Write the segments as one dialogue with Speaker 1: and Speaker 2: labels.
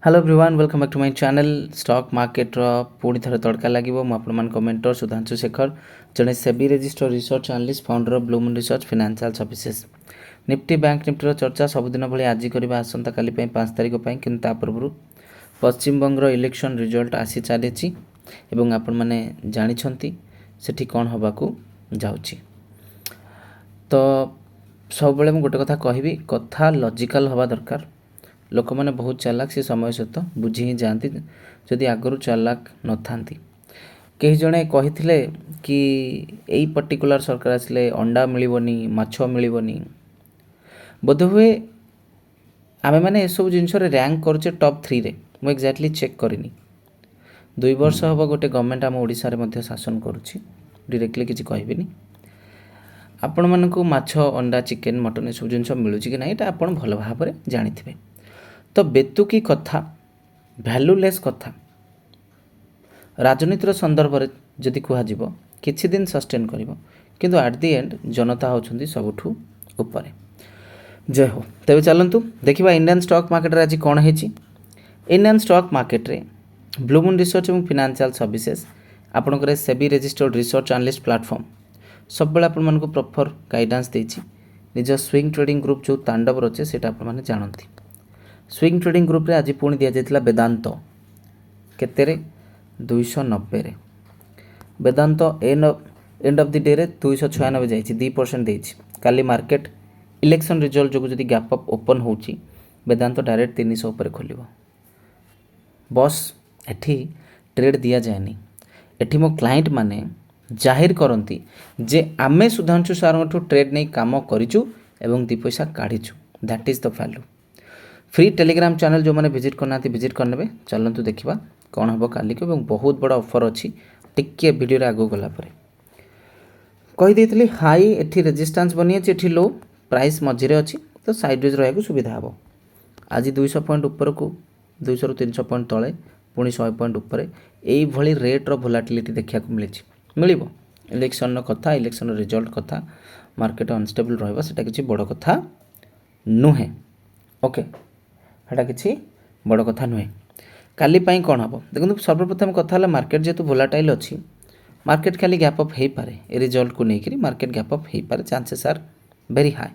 Speaker 1: Hello everyone welcome back to my channel stock market पुणी थर तड़का लगे मुझे कमेंटर सुधांशु शेखर जड़े SEBI register research analyst founder of Blue Moon Research financial services Nifty Bank Nifty चर्चा सबुदिन भाई आज करवा आसंता काली 5 तारिख कि पूर्व पश्चिम बंग इलेक्शन रिजल्ट आसी चली आपण मैंने जानते सेठी कौन हवा जाऊँगी तो सब गोटे कथा कहबी कथा लॉजिकल हवा दरकार लोक मैंने बहुत चालाक से समय सहित बुझी ही जाती जदि आगु चालाक न था कई जड़े कही कि यही पर्टिकुलर सरकार आसिले अंडा मिलनी माछ मिलनी बोधहुए आमे मैंने सब जिनस रैंक करुचे टॉप 3 रे मु एक्जाक्टली चेक करनी 2 वर्ष हम गोटे गवर्नमेंट आम ओडिशा रे शासन करुच्ची डायरेक्टली किसी कहबी आपण मानक माछ अंडा चिकेन मटन ये सब जिन मिलूँ कि ना यहाँ आप भल भाव में जानी तो बेतुकी कथा भैल्यूलेस कथा राजनीतिर संदर्भ में जदि कहुब किछि दिन सस्टेन करिवो किंतु एट दी एंड जनता होछंती सबुठू ऊपर जय हो। तेज चलतु देखा इंडियन स्टॉक मार्केट आज कौन है इंडियन स्टॉक मार्केट रे ब्लू मून रिसर्च और फाइनेंशियल सर्विसेज आपंकर SEBI registered research analyst platform सब बेले आपण मानक प्रॉपर गाइडेंस देछि निज स्विंग ट्रेडिंग ग्रुप जो तांडव रचे सेटा आपण माने जानती स्विंग ट्रेडिंग ग्रुप रे आज पुणी दि जाइतिला वेदांत केते 290 रे वेदांत एंड ऑफ द डे रे 296 जाइछि 2% देछि काली मार्केट इलेक्शन रिजल्ट जो जदि गैप अप ओपन होउछि वेदांत डायरेक्ट 300 ऊपर खोलिबो बस एठी ट्रेड दिया जाएनी एठी मो क्लाइंट माने जाहिर करती जे आमे सुधांशु सार ट्रेड नहीं काम करिचु एवं 2 पैसा काढ़ीचु that is the value free Telegram channel जो मैंने विजिट करना विजिट करने चलतु देखा कौन हम काली को बहुत बड़ा ऑफर अच्छी टिके वीडियो आगू गला कहीदे हाई एटी रेजिस्टेंस बनी एटी लो प्राइस मझे अच्छी तो साइडवेज रहा सुविधा हे आज 200 पॉइंट ऊपर को 200 ରୁ 300 पॉइंट तले पुणी 100 पॉइंट उपर यही रेट्र भोलाटिलिटी देखा मिल इलेक्शन कथा इलेक्शन रिजल्ट कथा मार्केट अनस्टेबल रहा किसी बड़ कथा नुहे ओके हेटा किसी बड़ कथा नुहे काली पाई कौन हम देखो सर्वप्रथम कथा मार्केट जेहेतु भोलाटाइल अच्छी मार्केट खाली गैप अप हो पारे ए रिजल्ट को लेकर मार्केट गैप अप हो पारे चांसेस आर वेरी हाई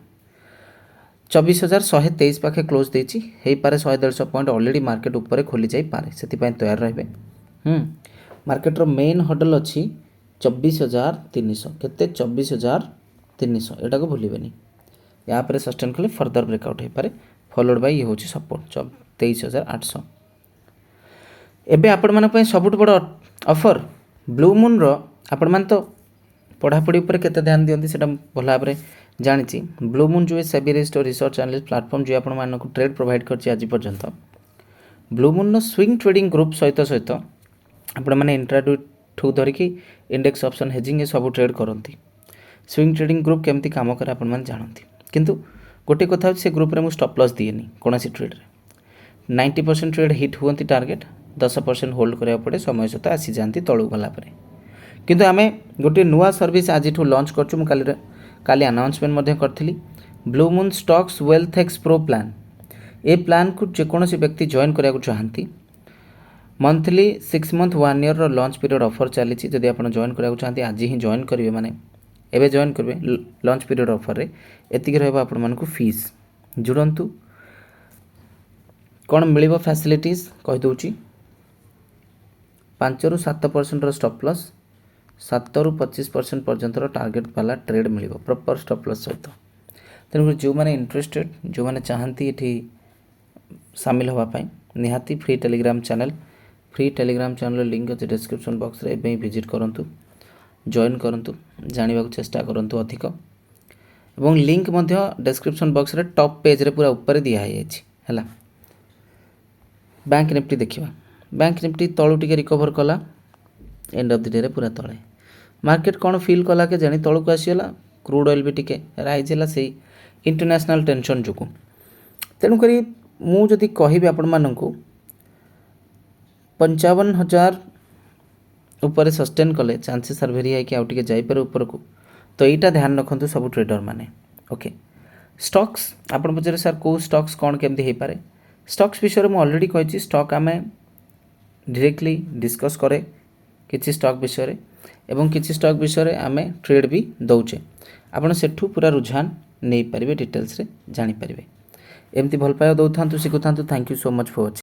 Speaker 1: 24,123 पाखे क्लोज देती हो पारे 100-150 पॉइंट ऑलरेडी मार्केट ऊपर खोली जाई पारे से तैयार रहे मार्केट रो मेन हडल अच्छी 24,300 केते 24,300 एटा को भूलिबेनी यहाँ पर सस्टेन कले फर्दर ब्रेकआउट हो पारे फॉलोड बाय ये होची सपोर्ट 23,800 एबे आपण मन पय सबुठ बड़ ऑफर ब्लू मून रो आपण मन तो पढ़ापढ़ी उपर केते ध्यान दियंती सेटा भल भाव में जानी ब्लू मून जो SEBI registered research analyst platform जो आपण मानक ट्रेड प्रोवाइड करछि आज पर्यंत blue moon swing trading group सहित सहित आपण माने इंट्राडे ठू धरिकी इंडेक्स ऑप्शन हेजिंग ये सब ट्रेड करती स्विंग ट्रेडिंग ग्रुप केमती काम करे आपण माने जानती किंतु गोटे कथा से ग्रुप रे मु स्टॉप लॉस दिएनी कौन ट्रेड रे 90% ट्रेड हिट हुअंती टार्गेट 10% होल्ड करा पड़े समय सहित आसी जाती तलू गला किंतु आमे गोटे नुआ सर्विस आज लॉन्च करछु मु काली अनाउंसमेंट करी blue moon stocks wealth x pro plan A plan को जेकोसी व्यक्ति जॉइन करा चाहती monthly 6 month 1 year launch period offer चली जदि आप जॉइन करा चाहती आज ही जॉइन करेंगे माने एवं जॉइन करेंगे लॉन्च पीरियड ऑफर रे एतिक रहा आपण मानक फीस जुड़ंतु कौन मिल फैसिलिटीज कहीदे 5 ରୁ 7% स्टॉप लॉस 7 ରୁ 25% पर्यंत टार्गेट वाला ट्रेड मिल प्रॉपर स्टॉप लॉस सहित तेणुक जो मैंने इंटरेस्टेड जो मैंने चाहती ये सामिल होगापाई निहाती फ्री टेलीग्राम चैनल लिंक अच्छे डिस्क्रिप्शन बॉक्स रे एवं विजिट करंतु जॉइन करंतु जानिबाकु चेष्टा करंतु अधिक एवं लिंक मध्य डिस्क्रिप्शन बॉक्स रे टॉप पेज रे पूरा ऊपर दिया है बैंक निफ्टी देखिबा बैंक निफ्टी तळु टिके रिकवर कला एंड ऑफ द डे रे पूरा तळे मार्केट कौन फील कला के जानी तळु को आसीला क्रूड ऑयल भी टिके राइज है से इंटरनेशनल टेंशन जो तेणुक मु जदि कहबी आपण मानकु 55,000 ऊपर सस्टेन कले चांसेस आर भेरी है कि आउ टिके जाई पारे ऊपर को तो यहाँ ध्यान रखु सब ट्रेडर माने ओके स्टॉक्स आपण पचारे सर को स्टॉक्स कौन केमती हो पारे स्टॉक्स विषय में ऑलरेडी कही स्टॉक आम डायरेक्टली डिस्कस करे किसी स्टॉक विषय एवं किसी स्टॉक विषय आम ट्रेड भी दौचे आपड़ सेठू पूरा रुझान नहीं पारे डिटेल्स रे जानी पारे एमती भल पाइबा दौथा शिखुता thank you so much for watching.